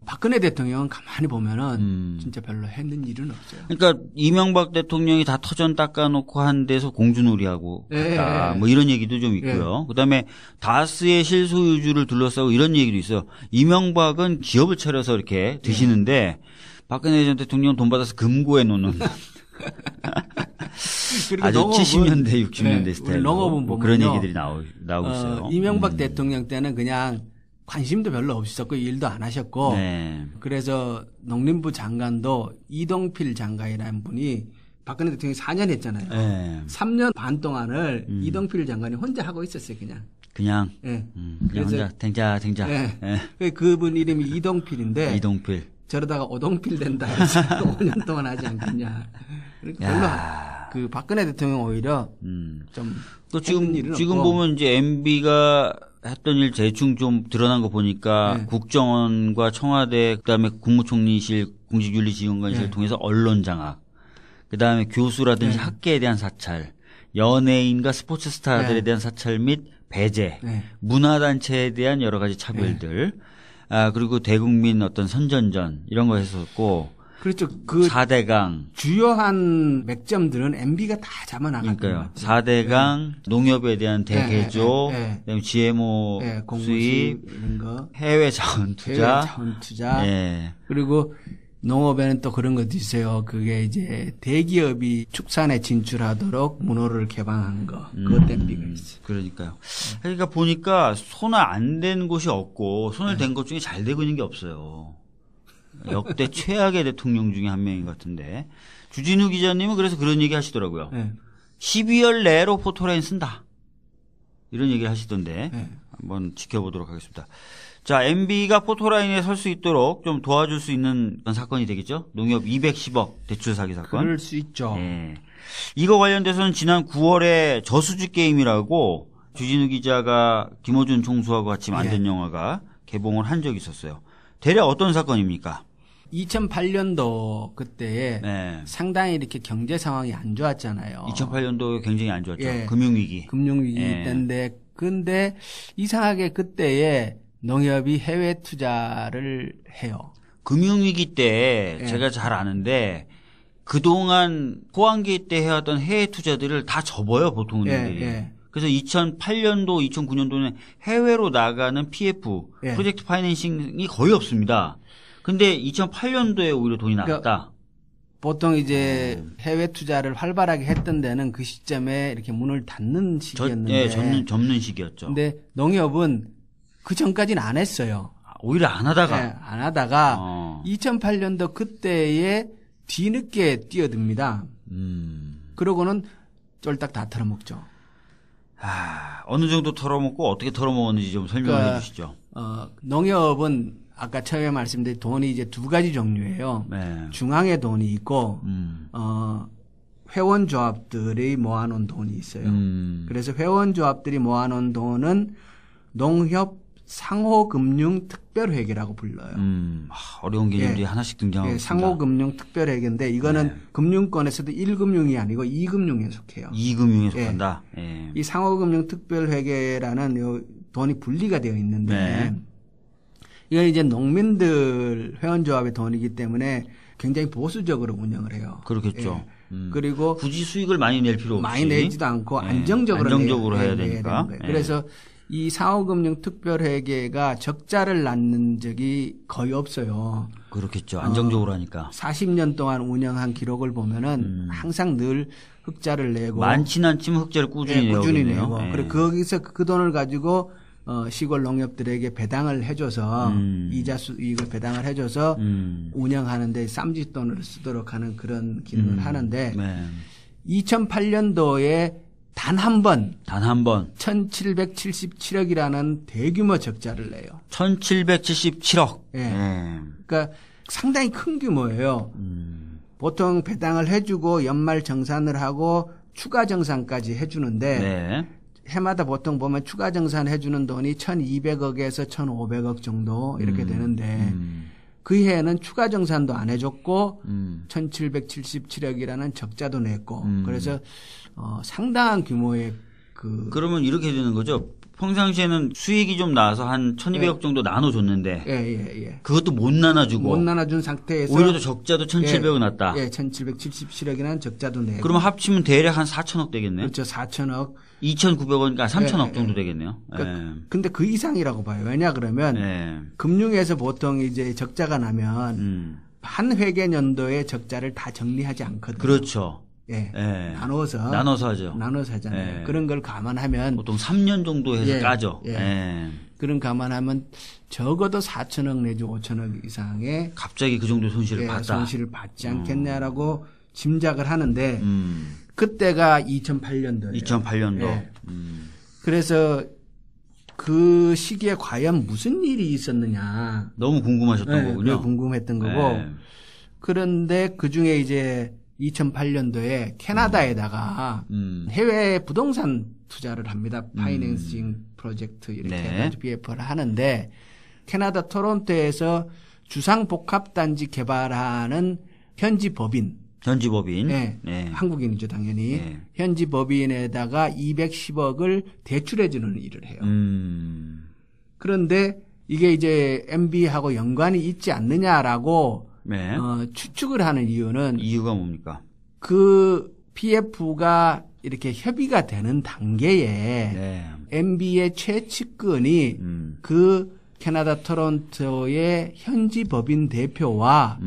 박근혜 대통령은 가만히 보면은 진짜 별로 했는 일은 없어요. 그러니까 이명박 대통령이 다 터전 닦아놓고 한 데서 공주놀이하고 갔다. 뭐 이런 얘기도 좀 있고요. 그다음에 다스의 실소유주를 둘러싸고 이런 얘기도 있어요. 이명박은 기업을 차려서 이렇게 드시는데 박근혜 전 대통령 돈 받아서 금고에 놓는 아주 70년대, 60년대 스타일로 뭐 그런 얘기들이 나오고 있어요. 이명박 대통령 때는 그냥 관심도 별로 없었고 일도 안 하셨고 그래서 농림부 장관도 이동필 장관이라는 분이 박근혜 대통령이 4년 했잖아요. 3년 반 동안을 이동필 장관이 혼자 하고 있었어요. 그냥. 그냥 혼자 댕자. 그분 이름이 이동필인데 이동필. 저러다가 오동필 된다 해서 5년 동안 하지 않겠냐. 별로 그 박근혜 대통령 오히려 좀 또 지금 보면 이제 MB가 했던 일 대충 좀 드러난 거 보니까 국정원과 청와대 그다음에 국무총리실 공직윤리지원관실을 통해서 언론 장악, 그다음에 교수라든지 학계에 대한 사찰, 연예인과 스포츠 스타들에 대한 사찰 및 배제, 문화단체에 대한 여러 가지 차별들, 그리고 대국민 어떤 선전전 이런 거 했었고. 그렇죠. 그 4대강 주요한 맥점들은 MB가 다 잡아나갔던 그러니까요. 4대강 농협에 대한 대개조, 그다음에 GMO 수입, 이런 거. 해외 자원 투자, 그리고 농업에는 또 그런 것도 있어요. 그게 이제 대기업이 축산에 진출하도록 문호를 개방한 거. 그것 MB가 있어요. 그러니까요. 그러니까 보니까 손을 안 댄 곳이 없고 손을 댄 것 중에 잘 되고 있는 게 없어요. 역대 최악의 대통령 중에 한 명인 것 같은데 주진우 기자님은 그래서 그런 얘기 하시더라고요. 12월 내로 포토라인 쓴다. 이런 얘기를 하시던데 한번 지켜보도록 하겠습니다. 자, MB가 포토라인에 설 수 있도록 좀 도와줄 수 있는 그런 사건이 되겠죠? 농협 210억 대출 사기 사건. 그럴 수 있죠. 이거 관련돼서는 지난 9월에 저수지 게임이라고 주진우 기자가 김어준 총수하고 같이 만든 영화가 개봉을 한 적이 있었어요. 대략 어떤 사건입니까? 2008년도 그때에 상당히 이렇게 경제 상황이 안 좋았잖아요. 2008년도 굉장히 안 좋았죠. 금융위기. 금융위기 때인데 근데 이상하게 그때에 농협이 해외 투자를 해요. 금융위기 때 제가 잘 아는데 그동안 호황기 때 해왔던 해외 투자들을 다 접어요, 보통 은행들이. 그래서 2008년도, 2009년도는 해외로 나가는 PF, 프로젝트 파이낸싱이 거의 없습니다. 근데 2008년도에 오히려 돈이 나왔다. 그러니까 보통 이제 해외 투자를 활발하게 했던 데는 그 시점에 이렇게 문을 닫는 시기였는데. 접는 시기였죠. 근데 농협은 그 전까지는 안 했어요. 오히려 안 하다가. 2008년도 그때에 뒤늦게 뛰어듭니다. 그러고는 쫄딱 다 털어먹죠. 어느 정도 털어먹고 어떻게 털어먹었는지 좀 설명해 주시죠. 농협은 아까 처음에 말씀드린 돈이 이제 두 가지 종류예요. 중앙에 돈이 있고, 회원조합들이 모아놓은 돈이 있어요. 그래서 회원조합들이 모아놓은 돈은 농협 상호금융특별회계라고 불러요. 어려운 개념들이 하나씩 등장하고 있습니다. 상호금융특별회계인데 이거는 금융권에서도 1금융이 아니고 2금융에 속해요. 2금융에 속한다. 이 상호금융특별회계라는 돈이 분리가 되어 있는데 이건 이제 농민들 회원조합의 돈이기 때문에 굉장히 보수적으로 운영을 해요. 그렇겠죠. 그리고 굳이 수익을 많이 낼 필요 없이 많이 내지도 않고 안정적으로 해야 되니까. 그래서 이 상호금융특별회계가 적자를 낳는 적이 거의 없어요. 그렇겠죠. 안정적으로 하니까. 40년 동안 운영한 기록을 보면은 항상 늘 흑자를 내고. 많지는 않지만 흑자를 꾸준히 내고. 그리고 거기서 그 돈을 가지고 시골 농협들에게 배당을 해줘서 이자 수익을 배당을 해줘서 운영하는데 쌈짓돈을 쓰도록 하는 그런 기능을 하는데 2008년도에 단 한 번 1777억이라는 대규모 적자를 내요. 1777억. 그러니까 상당히 큰 규모예요. 보통 배당을 해주고 연말 정산을 하고 추가 정산까지 해주는데 해마다 보통 보면 추가 정산 해주는 돈이 1200억에서 1500억 정도 이렇게 되는데 그 해에는 추가 정산도 안 해줬고 1777억이라는 적자도 냈고 그래서 상당한 규모의 그러면 이렇게 되는 거죠. 평상시에는 수익이 좀 나와서 한 1,200억 정도 나눠줬는데 예. 그것도 못 나눠주고 못 나눠준 상태에서 오히려 더 적자도 1,700억 났다. 예, 1,777억이라는 적자도 내고. 그러면 합치면 대략 한 4천억 되겠네요. 그렇죠. 4천억. 2,900억이니까 3천억 정도 되겠네요. 근데 그 이상이라고 봐요. 왜냐 그러면 금융에서 보통 이제 적자가 나면 한 회계 연도의 적자를 다 정리하지 않거든요. 그렇죠. 예. 나눠서 하죠. 나눠서 하잖아요. 그런 걸 감안하면 보통 3년 정도 해서 까죠. 그런 감안하면 적어도 4천억 내지 5천억 이상의 갑자기 그 정도 손실을 봤다. 손실을 받지 않겠냐라고 짐작을 하는데 그때가 2008년도예요. 2008년도. 그래서 그 시기에 과연 무슨 일이 있었느냐. 너무 궁금하셨던 거군요. 궁금했던 거고. 그런데 그중에 이제 2008년도에 캐나다에다가 해외 부동산 투자를 합니다. 파이낸싱 프로젝트 이렇게 해가지고 BF를 하는데 캐나다 토론토에서 주상복합단지 개발하는 현지 법인. 한국인이죠 당연히. 현지 법인에다가 210억을 대출해주는 일을 해요. 그런데 이게 이제 MB하고 연관이 있지 않느냐라고 추측을 하는 이유가 뭡니까? 그 PF가 이렇게 협의가 되는 단계에 MB의 최측근이 그 캐나다 토론토의 현지 법인 대표와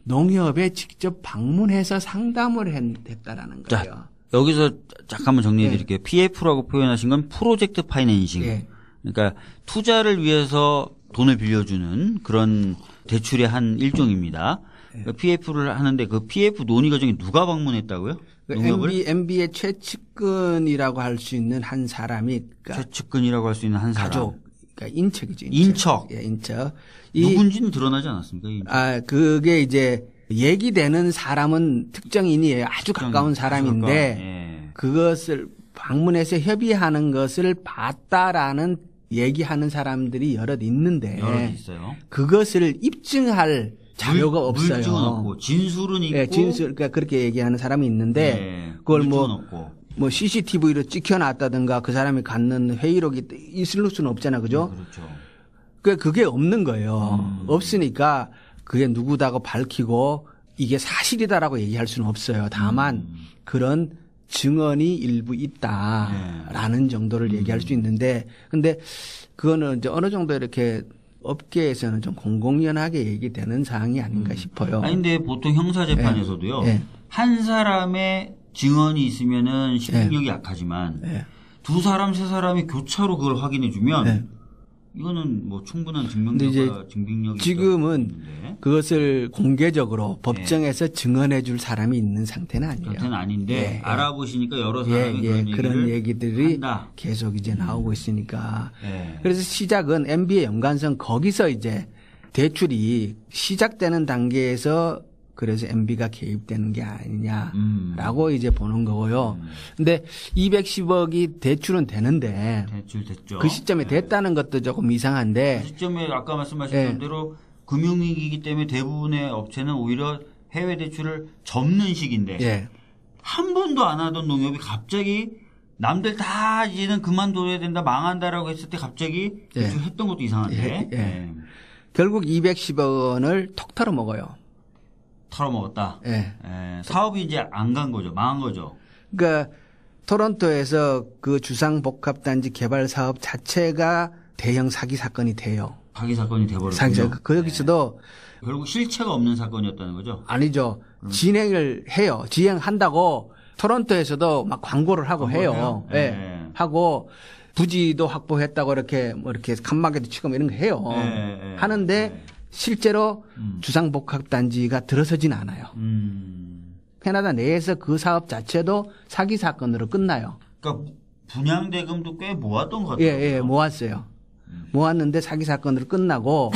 농협에 직접 방문해서 상담을 했다라는 거예요. 자, 여기서 잠깐만 정리해 드릴게요. PF라고 표현하신 건 프로젝트 파이낸싱. 그러니까 투자를 위해서 돈을 빌려주는 그런 대출의 한 일종입니다. 그러니까 PF를 하는데 그 PF 논의 과정에 누가 방문했다고요? MB의 최측근이라고 할 수 있는 한 사람이 최측근이라고 할 수 있는 한 사람. 가족. 그러니까 인척이죠. 인척. 인척. 누군지는 드러나지 않았습니까? 그게 이제 얘기되는 사람은 특정인이에요. 아주 가까운 사람인데 그것을 방문해서 협의하는 것을 봤다라는 얘기하는 사람들이 여럿 있는데 여럿 있어요. 그것을 입증할 자료가 없어요. 물증은 없고 진술은 있고. 그러니까 그렇게 얘기하는 사람이 있는데 그걸 뭐 CCTV로 찍혀놨다든가 그 사람이 갖는 회의록이 있을 수는 없잖아, 그죠? 그렇죠. 그게 없는 거예요. 없으니까 그게 누구다고 밝히고 이게 사실이다라고 얘기할 수는 없어요. 다만 그런 증언이 일부 있다라는 정도를 얘기할 수 있는데, 근데 그거는 이제 어느 정도 이렇게 업계에서는 좀 공공연하게 얘기되는 사항이 아닌가 싶어요. 근데 보통 형사재판에서도요. 한 사람의 증언이 있으면은 신빙력이 약하지만 두 사람, 세 사람이 교차로 그걸 확인해주면 이거는 뭐 충분한 증빙력이 지금은 그것을 공개적으로 법정에서 증언해 줄 사람이 있는 상태는 아니에요. 상태는 아닌데 알아보시니까 여러 사람이 그런 얘기들이 한다. 계속 이제 나오고 있으니까. 그래서 시작은 MB의 연관성 거기서 이제 대출이 시작되는 단계에서 그래서 MB가 개입되는 게 아니냐라고 이제 보는 거고요. 근데 210억이 대출은 되는데 대출 됐죠. 그 시점에 됐다는 것도 조금 이상한데 그 시점에 아까 말씀하신 대로 금융위기이기 때문에 대부분의 업체는 오히려 해외 대출을 접는 시기인데 한 번도 안 하던 농협이 갑자기 남들 다 이제는 그만둬야 된다 망한다라고 했을 때 갑자기 대출했던 것도 이상한데 결국 210억 원을 톡 털어 먹어요. 털어먹었다. 사업이 이제 안 간 거죠. 망한 거죠. 그러니까 토론토에서 그 주상복합단지 개발 사업 자체가 대형 사기 사건이 돼요. 사기 사건이 돼버렸군요. 거기서도 결국 실체가 없는 사건이었다는 거죠. 아니죠. 진행을 해요. 진행한다고 토론토에서도 막 광고를 하고 해요. 하고 부지도 확보했다고 이렇게 칸막이도 치고 이런 거 해요. 하는데 실제로 주상복합단지가 들어서진 않아요. 캐나다 내에서 그 사업 자체도 사기 사건으로 끝나요. 그러니까 분양대금도 꽤 모았던 것 같아요. 모았어요. 모았는데 사기 사건으로 끝나고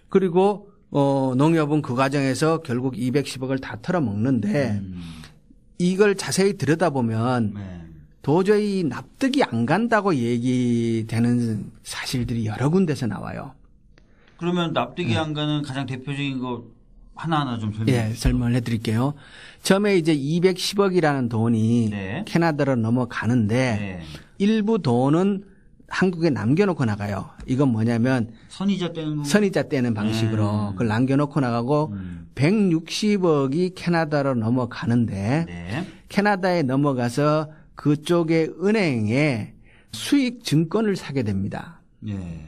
그리고 농협은 그 과정에서 결국 210억을 다 털어먹는데 이걸 자세히 들여다보면 도저히 납득이 안 간다고 얘기되는 사실들이 여러 군데서 나와요. 그러면 납득이 안 가는 가장 대표적인 거 하나하나 좀 설명을 해드릴게요. 처음에 이제 210억이라는 돈이 캐나다로 넘어가는데 일부 돈은 한국에 남겨놓고 나가요. 이건 뭐냐면 선이자 떼는 방식으로 그걸 남겨놓고 나가고 160억이 캐나다로 넘어가는데 네. 캐나다에 넘어가서 그쪽의 은행에 수익 증권을 사게 됩니다. 네.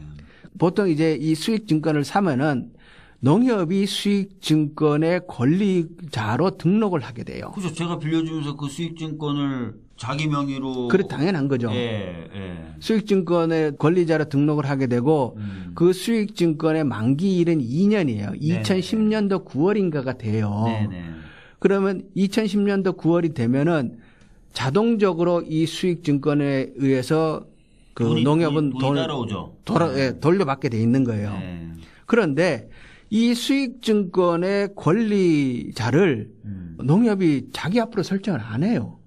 보통 이제 이 수익 증권을 사면은 농협이 수익 증권의 권리자로 등록을 하게 돼요. 그렇죠. 제가 빌려주면서 그 수익 증권을 자기 명의로. 그래 당연한 거죠. 예, 예. 수익 증권의 권리자로 등록을 하게 되고 그 수익 증권의 만기일은 2년이에요. 2010년도 9월인가가 돼요. 네네. 그러면 2010년도 9월이 되면은 자동적으로 이 수익 증권에 의해서 그 농협은 돈이 따라오죠. 돌려받게 돼 있는 거예요. 네. 그런데 이 수익 증권의 권리자를 농협이 자기 앞으로 설정을 안 해요.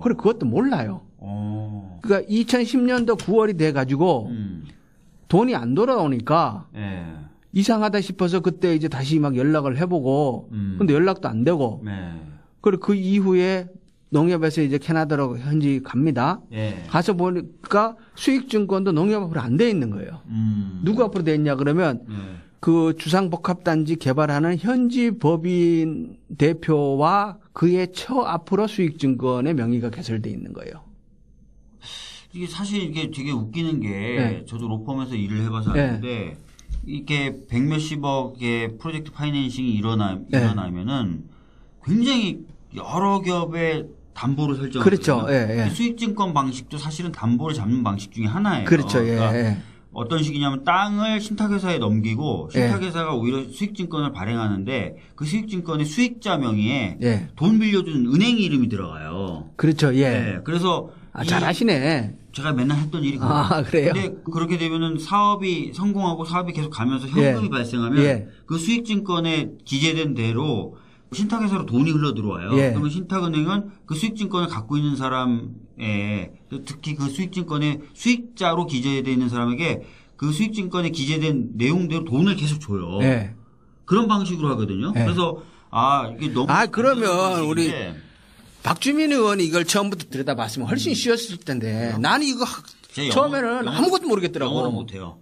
그리고 그것도 몰라요. 그러니까 2010년도 9월이 돼 가지고 돈이 안 돌아오니까 네. 이상하다 싶어서 그때 이제 다시 막 연락을 해보고 근데 연락도 안 되고 네. 그리고 그 이후에 농협에서 이제 캐나다로 현지 갑니다. 네. 가서 보니까 수익증권도 농협 앞으로 안 돼 있는 거예요. 누구 앞으로 돼 있냐 그러면 그 주상복합단지 개발하는 현지 법인 대표와 그의 처 앞으로 수익증권의 명의가 개설돼 있는 거예요. 이게 사실 이게 되게 웃기는 게 저도 로펌에서 일을 해봐서 아는데 이렇게 100몇십억의 프로젝트 파이낸싱이 일어나면은 굉장히 여러 기업의 담보를 설정하거든요. 그렇죠. 수익증권 방식도 사실은 담보를 잡는 방식 중에 하나예요. 그렇죠. 그러니까 어떤 식이냐면 땅을 신탁회사에 넘기고 신탁회사가 오히려 수익증권을 발행하는데 그 수익증권의 수익자 명의에 돈 빌려주는 은행 이름이 들어가요. 그렇죠. 그래서 잘 아시네. 제가 맨날 했던 일이 그거예요. 그래요? 근데 그렇게 되면은 사업이 성공하고 사업이 계속 가면서 현금이 발생하면 그 수익증권에 기재된 대로 신탁회사로 돈이 흘러 들어와요. 그러면 신탁은행은 그 수익증권을 갖고 있는 사람에 특히 그 수익증권의 수익자로 기재되어 있는 사람에게 그 수익증권에 기재된 내용대로 돈을 계속 줘요. 그런 방식으로 하거든요. 그래서 이게 너무 그러면 우리 박주민 의원이 이걸 처음부터 들여다봤으면 훨씬 쉬웠을 텐데 나는 이거 처음에는 아무것도 모르겠더라고. 영어를 못해요.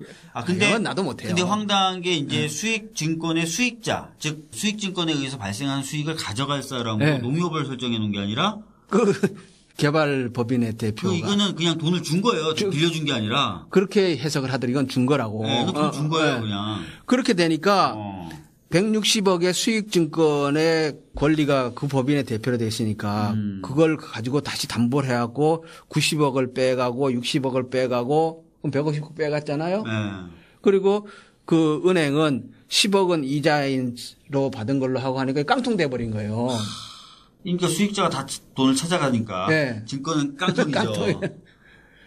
근데 나도 못해요. 근데 황당한 게 이제 수익증권의 수익자, 즉 수익증권에 의해서 발생하는 수익을 가져갈 사람으로 농협을 설정해 놓은 게 아니라 그 개발법인의 대표가 이거는 그냥 돈을 준 거예요. 빌려준 게 아니라 그렇게 해석을 하더니 이건 준 거라고. 돈 준 거예요, 그냥. 그렇게 되니까 160억의 수익증권의 권리가 그 법인의 대표로 돼 있으니까 그걸 가지고 다시 담보를 해갖고 90억을 빼가고 60억을 빼가고 그럼 150억 빼갔잖아요. 그리고 그 은행은 10억은 이자로 받은 걸로 하고 하니까 깡통돼 버린 거예요. 그러니까 수익자가 다 돈을 찾아가니까 증권은 깡통이죠.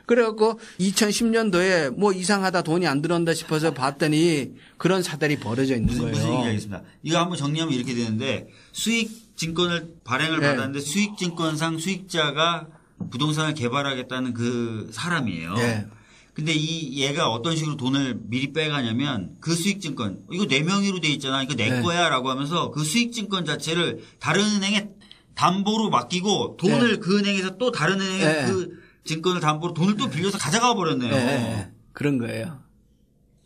그래갖고 2010년도에 뭐 이상하다 돈이 안 들어온다 싶어서 봤더니 그런 사달이 벌어져 있는 거예요. 무슨 얘기가 있습니다. 이거 한번 정리하면 이렇게 되는데 수익증권을 발행을 받았는데 수익증권상 수익자가 부동산을 개발하겠다는 그 사람이에요. 근데 얘가 어떤 식으로 돈을 미리 빼가냐면 그 수익증권 이거 내 명의로 돼 있잖아. 이거 내 거야라고 하면서 그 수익증권 자체를 다른 은행에 담보로 맡기고 돈을 그 은행에서 또 다른 은행에 그 증권을 담보로 돈을 또 빌려서 가져가 버렸네요. 그런 거예요.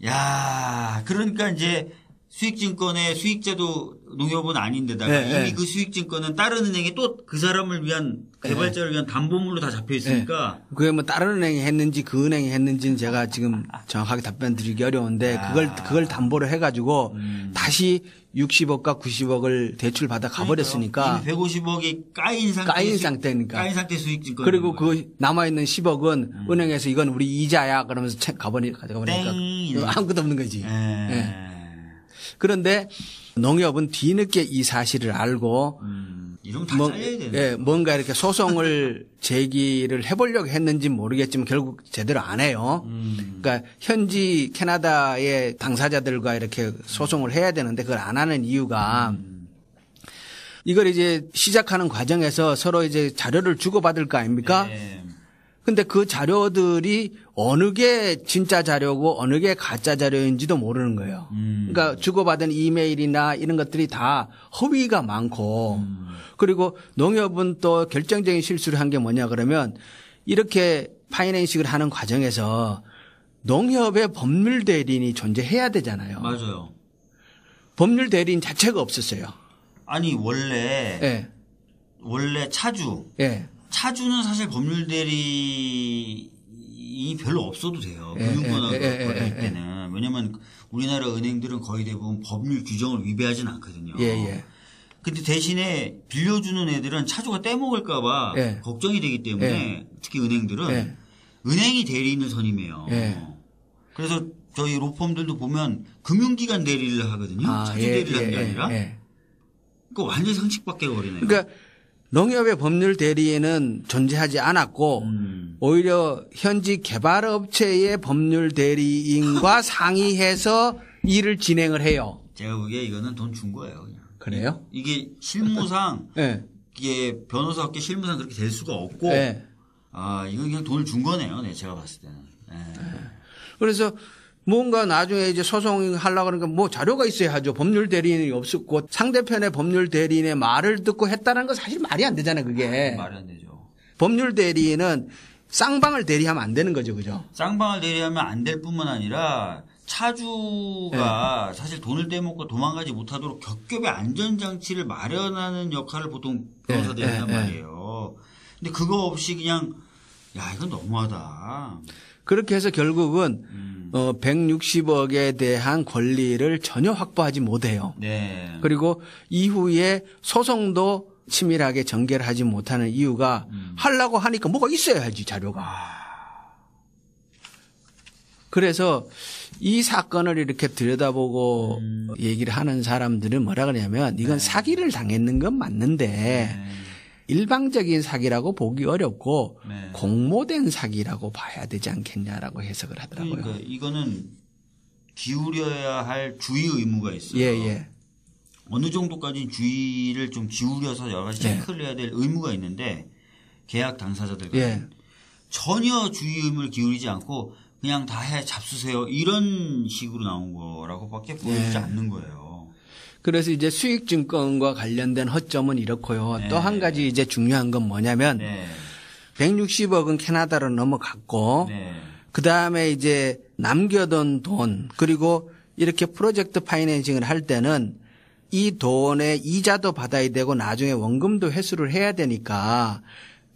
야, 그러니까 이제 수익증권의 수익자도 농협은 아닌데다가 이미 그 수익증권은 다른 은행에 또 그 사람을 위한 개발자를 위한 담보물로 다 잡혀 있으니까. 그게 뭐 다른 은행이 했는지 그 은행이 했는지는 제가 지금 정확하게 답변 드리기 어려운데 그걸 담보로 해가지고 다시 60억과 90억을 대출 받아 가버렸으니까. 이미 150억이 까인 상태니까. 까인 상태 수익증권. 그리고 그 남아있는 10억은 은행에서 이건 우리 이자야 그러면서 가져가버리니까 아무것도 없는 거지. 그런데 농협은 뒤늦게 이 사실을 알고 이러면 다 잘려야 되는데. 뭔가 이렇게 소송을 제기를 해보려고 했는지는 모르겠지만 결국 제대로 안 해요. 그러니까 현지 캐나다의 당사자들과 이렇게 소송을 해야 되는데 그걸 안 하는 이유가 이걸 이제 시작하는 과정에서 서로 이제 자료를 주고받을 거 아닙니까? 근데 그 자료들이 어느 게 진짜 자료고 어느 게 가짜 자료인지도 모르는 거예요. 그러니까 주고받은 이메일이나 이런 것들이 다 허위가 많고 그리고 농협은 또 결정적인 실수를 한 게 뭐냐 그러면 이렇게 파이낸싱을 하는 과정에서 농협에 법률 대리인이 존재해야 되잖아요. 맞아요. 법률 대리인 자체가 없었어요. 아니 원래 차주. 예. 차주는 사실 법률 대리인이 별로 없어도 돼요. 금융권하고 거래할 때는. 왜냐면 우리나라 은행들은 거의 대부분 법률 규정을 위배하진 않거든요. 예. 근데 대신에 빌려주는 애들은 차주가 떼먹을까봐 걱정이 되기 때문에 특히 은행들은 은행이 대리인을 선임해요. 그래서 저희 로펌들도 보면 금융기관 대리를 하거든요. 차주 대리를 하는 게 아니라. 그러니까 완전히 상식 밖에 거리네요. 그러니까 농협의 법률 대리인은 존재하지 않았고 오히려 현지 개발업체의 법률 대리인과 상의해서 일을 진행을 해요. 제가 보기에 이거는 돈 준 거예요. 그냥. 그래요? 이게 실무상 이게 변호사업계 실무상 그렇게 될 수가 없고 이건 그냥 돈을 준 거네요. 네, 제가 봤을 때는. 그래서 뭔가 나중에 이제 소송하려고 그러니까 뭐 자료가 있어야 하죠. 법률 대리인이 없었고 상대편의 법률 대리인의 말을 듣고 했다는 건 사실 말이 안 되잖아요, 그게. 말이 안 되죠. 법률 대리인은 쌍방을 대리하면 안 되는 거죠, 그죠? 쌍방을 대리하면 안 될 뿐만 아니라 차주가 사실 돈을 떼먹고 도망가지 못하도록 겹겹의 안전장치를 마련하는 역할을 보통 변호사들이 한단 말이에요. 근데 그거 없이 그냥 이건 너무하다. 그렇게 해서 결국은 160억에 대한 권리를 전혀 확보하지 못해요. 네. 그리고 이후에 소송도 치밀하게 전개를 하지 못하는 이유가 하려고 하니까 뭐가 있어야지 자료가. 그래서 이 사건을 이렇게 들여다보고 얘기를 하는 사람들은 뭐라 그러냐면 이건 사기를 당했는 건 맞는데 일방적인 사기라고 보기 어렵고 공모된 사기라고 봐야 되지 않겠냐라고 해석을 하더라고요. 그러니까 이거는 기울여야 할 주의 의무가 있어요. 어느 정도까지 주의를 좀 기울여서 여러 가지 체크를 해야 될 의무가 있는데 계약 당사자들과 전혀 주의 의무를 기울이지 않고 그냥 다 잡수세요 이런 식으로 나온 거라고밖에 보이지 않는 거예요. 그래서 이제 수익증권과 관련된 허점은 이렇고요. 또 한 가지 이제 중요한 건 뭐냐면 160억은 캐나다로 넘어갔고 그다음에 이제 남겨둔 돈 그리고 이렇게 프로젝트 파이낸싱을 할 때는 이 돈의 이자도 받아야 되고 나중에 원금도 회수를 해야 되니까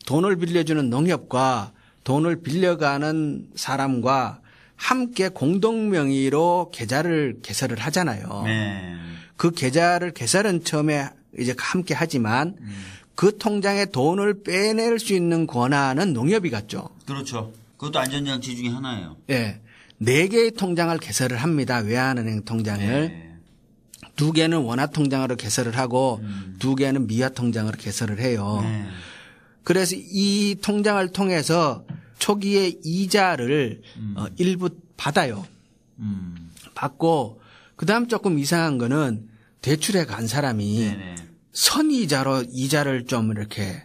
돈을 빌려주는 농협과 돈을 빌려가는 사람과 함께 공동 명의로 계좌를 개설을 하잖아요. 그 계좌를 개설은 처음에 이제 함께 하지만 그 통장에 돈을 빼낼 수 있는 권한은 농협이 갖죠. 그렇죠. 그것도 안전장치 중에 하나예요. 4개의 통장을 개설을 합니다. 외환은행 통장을. 2개는 원화 통장으로 개설을 하고 2개는 미화 통장으로 개설을 해요. 그래서 이 통장을 통해서 초기에 이자를 일부 받아요. 받고 그다음 조금 이상한 거는 대출에 간 사람이 선이자로 이자를 좀 이렇게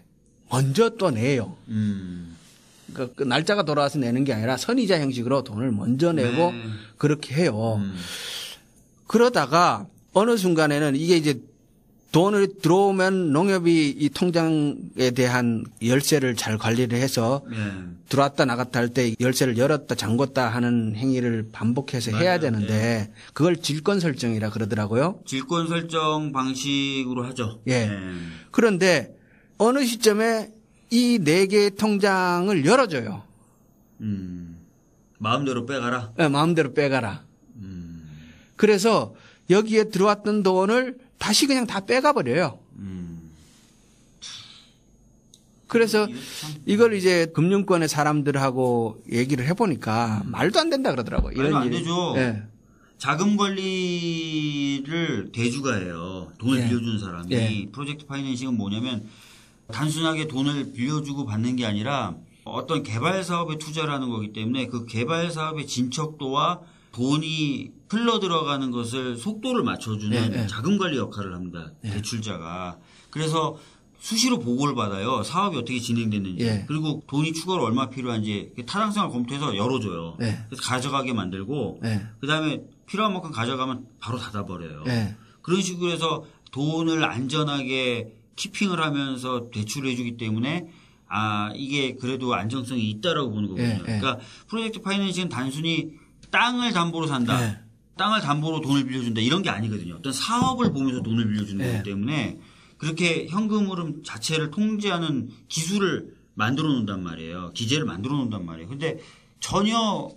먼저 또 내요. 그러니까 그 날짜가 돌아와서 내는 게 아니라 선이자 형식으로 돈을 먼저 내고 그렇게 해요. 그러다가 어느 순간에는 이게 이제 돈을 들어오면 농협이 이 통장에 대한 열쇠를 잘 관리를 해서 들어왔다 나갔다 할 때 열쇠를 열었다 잠궜다 하는 행위를 반복해서 해야 되는데 그걸 질권 설정이라 그러더라고요. 질권 설정 방식으로 하죠. 그런데 어느 시점에 이 4개의 통장을 열어줘요. 마음대로 빼가라? 마음대로 빼가라. 그래서 여기에 들어왔던 돈을 다시 그냥 다 빼가버려요. 그래서 이걸 이제 금융권의 사람들하고 얘기를 해보니까 말도 안 된다 그러더라고요. 말도 안 되죠. 자금 관리를 대주가 해요. 돈을 빌려주는 사람이. 프로젝트 파이낸싱은 뭐냐면 단순하게 돈을 빌려주고 받는 게 아니라 어떤 개발 사업에 투자를 하는 거기 때문에 그 개발 사업의 진척도와 돈이 흘러 들어가는 것을 속도를 맞춰주는 자금 관리 역할을 합니다. 대출자가. 그래서 수시로 보고를 받아요. 사업이 어떻게 진행됐는지. 그리고 돈이 추가로 얼마 필요한지 타당성을 검토해서 열어줘요. 그래서 가져가게 만들고 그다음에 필요한 만큼 가져가면 바로 닫아버려요. 그런 식으로 해서 돈을 안전하게 키핑을 하면서 대출을 해주기 때문에 이게 그래도 안정성이 있다라고 보는 거거든요. 그러니까 프로젝트 파이낸싱은 단순히 땅을 담보로 산다. 땅을 담보로 돈을 빌려준다. 이런 게 아니거든요. 어떤 사업을 보면서 돈을 빌려주는 거기 때문에 그렇게 현금 흐름 자체를 통제하는 기술을 만들어 놓는단 말이에요. 기재를 만들어 놓는단 말이에요. 근데 전혀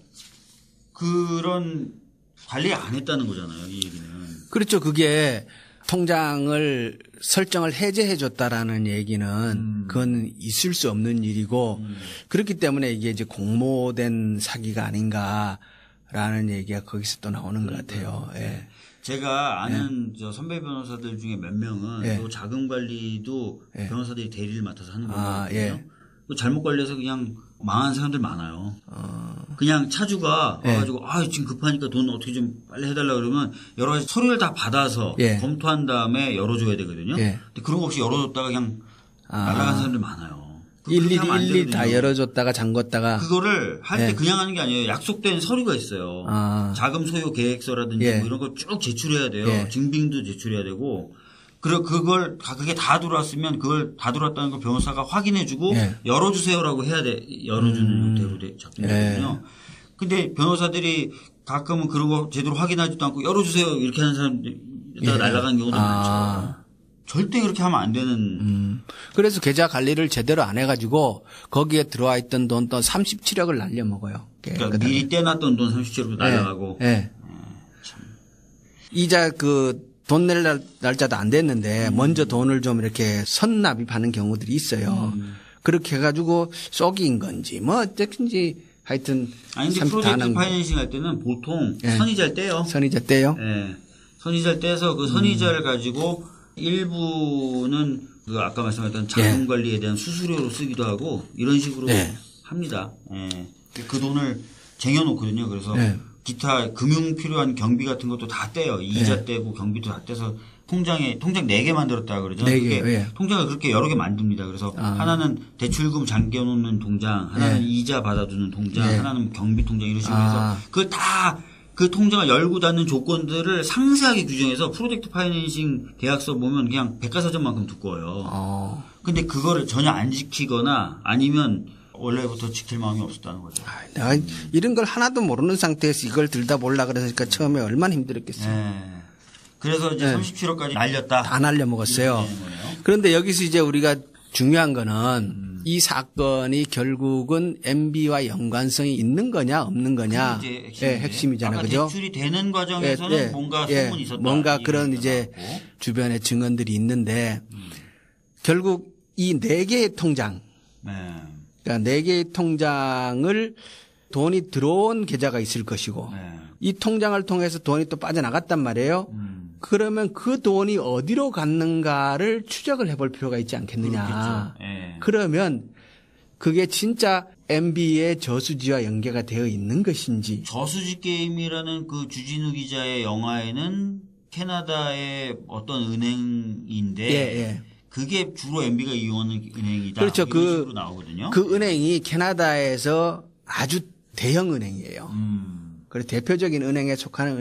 그런 관리 안 했다는 거잖아요. 이 얘기는. 그렇죠. 그게 통장을 설정을 해제해 줬다라는 얘기는 그건 있을 수 없는 일이고 그렇기 때문에 이게 이제 공모된 사기가 아닌가라는 얘기가 거기서 또 나오는 것 같아요. 예. 제가 아는 저 선배 변호사들 중에 몇 명은 또 자금 관리도 변호사들이 대리를 맡아서 하는 거거든요. 잘못 관리해서 그냥 망한 사람들 많아요. 그냥 차주가 와가지고 지금 급하니까 돈 어떻게 좀 빨리 해달라 그러면 여러 가지 서류를 다 받아서 검토한 다음에 열어줘야 되거든요. 근데 그런 거 없이 열어줬다가 그냥 날아간 사람들 많아요. 일일이 다 열어줬다가 잠궜다가 그거를 할 때 그냥 하는 게 아니에요. 약속된 서류가 있어요. 자금 소요 계획서라든지 뭐 이런 걸 쭉 제출해야 돼요. 증빙도 제출해야 되고. 그리고 그게 다 들어왔으면 그걸 다 들어왔다는 걸 변호사가 확인해주고 열어주세요라고 해야 돼. 열어주는 형태로 작동되거든요. 근데 변호사들이 가끔은 그런 거 제대로 확인하지도 않고 열어주세요 이렇게 하는 사람들이 날아간 경우도 많죠. 절대 그렇게 하면 안 되는. 그래서 계좌 관리를 제대로 안 해가지고 거기에 들어와 있던 돈 또 37억을 날려먹어요. 그러니까 미리 떼놨던 돈 37억도 날아가고. 이자 돈 낼 날짜도 안 됐는데 먼저 돈을 좀 이렇게 선납입하는 경우들이 있어요. 그렇게 해가지고 속인 건지 뭐 어쨌든지 하여튼. 아니 근데 프로젝트 파이낸싱 할 때는 보통 선이자를 떼요. 선이자 떼요? 네. 선이자를 떼서 그 선이자를 가지고 일부는 그 아까 말씀하셨던 자금 관리에 대한 수수료로 쓰기도 하고 이런 식으로 합니다. 그 돈을 쟁여놓거든요. 그래서 기타 금융 필요한 경비 같은 것도 다 떼요. 이자 떼고 경비도 다 떼서 통장 4개 만들었다 그러죠. 4개. 통장을 그렇게 여러 개 만듭니다. 그래서 하나는 대출금 잠겨놓는 통장, 하나는 이자 받아주는 통장, 하나는 경비 통장 이런 식으로 해서 그걸 다 그 통장을 열고 닫는 조건들을 상세하게 규정해서 프로젝트 파이낸싱 계약서 보면 그냥 백과사전만큼 두꺼워요. 근데 그거를 전혀 안 지키거나 아니면 원래부터 지킬 마음이 없었다는 거죠. 내가 이런 걸 하나도 모르는 상태에서 이걸 들다 보려고 그러니까 처음에 얼마나 힘들었겠어요. 그래서 이제 37억까지 날렸다. 다 날려먹었어요. 그런데 여기서 이제 우리가 중요한 거는 이 사건이 결국은 MB와 연관성이 있는 거냐 없는 거냐 핵심이잖아요. 그죠? 대출이 되는 과정에서는 뭔가 소문이 있었다. 뭔가 그런 이제 주변에 증언들이 있는데 결국 이 4개의 통장 그러니까 4개의 통장을 돈이 들어온 계좌가 있을 것이고 이 통장을 통해서 돈이 또 빠져나갔단 말이에요. 그러면 그 돈이 어디로 갔는가를 추적을 해볼 필요가 있지 않겠느냐. 그러면 그게 진짜 MB의 저수지와 연계가 되어 있는 것인지. 저수지 게임이라는 그 주진우 기자의 영화에는 캐나다의 어떤 은행인데 그게 주로 MB가 이용하는 은행이다. 그렇죠. 이런 식으로 나오거든요. 그 은행이 캐나다에서 아주 대형 은행이에요. 그래서 대표적인 은행에 속하는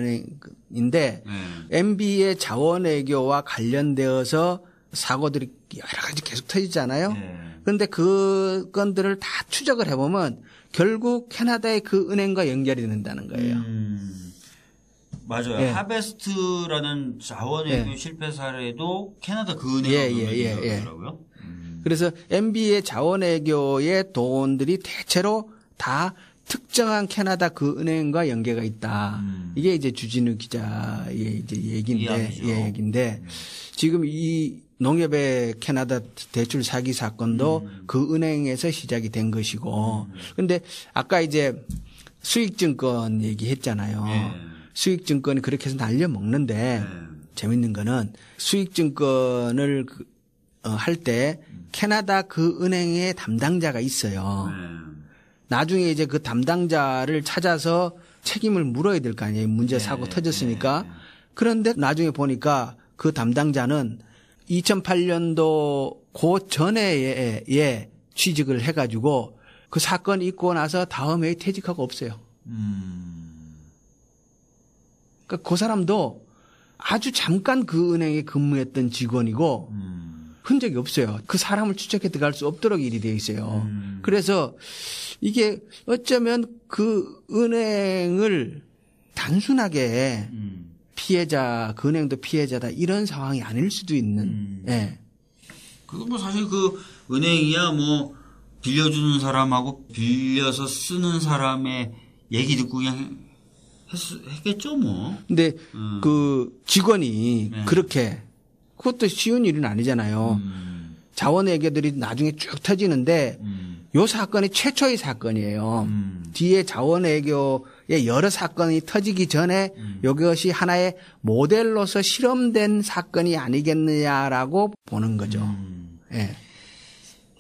은행인데 MB의 자원외교와 관련되어서 사고들이 여러 가지 계속 터지잖아요. 그런데 그 건들을 다 추적을 해보면 결국 캐나다의 그 은행과 연결이 된다는 거예요. 맞아요. 하베스트라는 자원외교 실패 사례도 캐나다 그 은행이더라고요. 그래서 MB의 자원외교의 돈들이 대체로 다 특정한 캐나다 그 은행과 연계가 있다. 이게 이제 주진우 기자의 이제 얘기인데 지금 이 농협의 캐나다 대출 사기 사건도 그 은행에서 시작이 된 것이고. 근데 아까 이제 수익증권 얘기했잖아요. 수익증권이 그렇게 해서 날려먹는데 재밌는 거는 수익증권을 할 때 캐나다 그 은행의 담당자가 있어요. 나중에 이제 그 담당자를 찾아서 책임을 물어야 될 거 아니에요. 문제 사고 터졌으니까. 그런데 나중에 보니까 그 담당자는 2008년도 그 전에 취직을 해가지고 그 사건이 있고 나서 다음 해에 퇴직하고 없어요. 그러니까 그 사람도 아주 잠깐 그 은행에 근무했던 직원이고 흔적이 없어요. 그 사람을 추적해 들어갈 수 없도록 일이 되어 있어요. 그래서 이게 어쩌면 그 은행을 단순하게 피해자, 그 은행도 피해자다 이런 상황이 아닐 수도 있는. 예. 그거 뭐 사실 그 은행이야 뭐 빌려주는 사람하고 빌려서 쓰는 사람의 얘기 듣고 그냥 했겠죠 뭐. 근데 그 직원이 네. 그렇게 그것도 쉬운 일은 아니잖아요. 자원외교들이 나중에 쭉 터지는데 요 사건이 최초의 사건이에요. 뒤에 자원외교의 여러 사건이 터지기 전에 이것이 하나의 모델로서 실험된 사건이 아니겠느냐라고 보는 거죠. 예.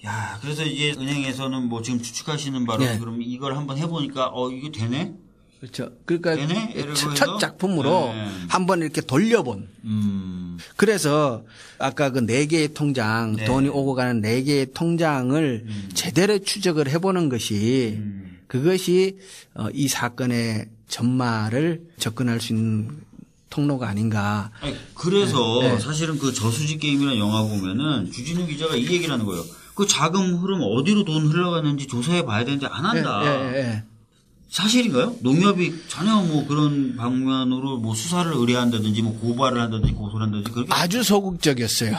야, 그래서 이제 은행에서는 뭐 지금 추측하시는 바로 네. 그럼 이걸 한번 해보니까 이게 되네? 그렇죠. 그러니까 되네? 첫 작품으로 네. 한번 이렇게 돌려본. 그래서 아까 그 4개의 통장, 네. 돈이 오고 가는 4개의 통장을 제대로 추적을 해보는 것이 그것이 이 사건의 전말을 접근할 수 있는 통로가 아닌가. 아니, 그래서 네. 사실은 그 저수지 게임이라는 영화 보면은 주진우 기자가 이 얘기를 하는 거예요. 그 자금 흐름 어디로 돈 흘러갔는지 조사해 봐야 되는데 안 한다. 사실인가요? 농협이 전혀 뭐 그런 방면으로 뭐 수사를 의뢰한다든지 뭐 고발을 한다든지 고소를 한다든지 그렇게 아주 소극적이었어요.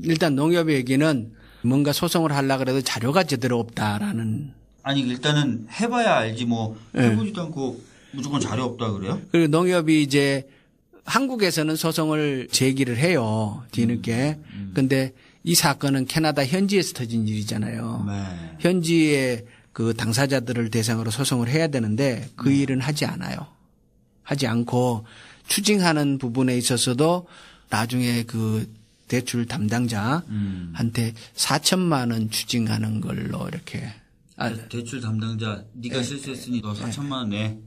일단 농협의 얘기는 뭔가 소송을 하려고 해도 자료가 제대로 없다라는. 아니 일단은 해봐야 알지 뭐 해보지도 않고 무조건 자료 없다 그래요? 그리고 농협이 이제 한국에서는 소송을 제기를 해요. 뒤늦게. 근데 이 사건은 캐나다 현지에서 터진 일이잖아요. 네. 현지에 그 당사자들을 대상으로 소송을 해야 되는데 그 일은 하지 않아요. 하지 않고 추징하는 부분에 있어서도 나중에 그 대출 담당자한테 4천만 원 추징하는 걸로 이렇게. 대출 담당자 네가 실수했으니 너 4천만 원 내.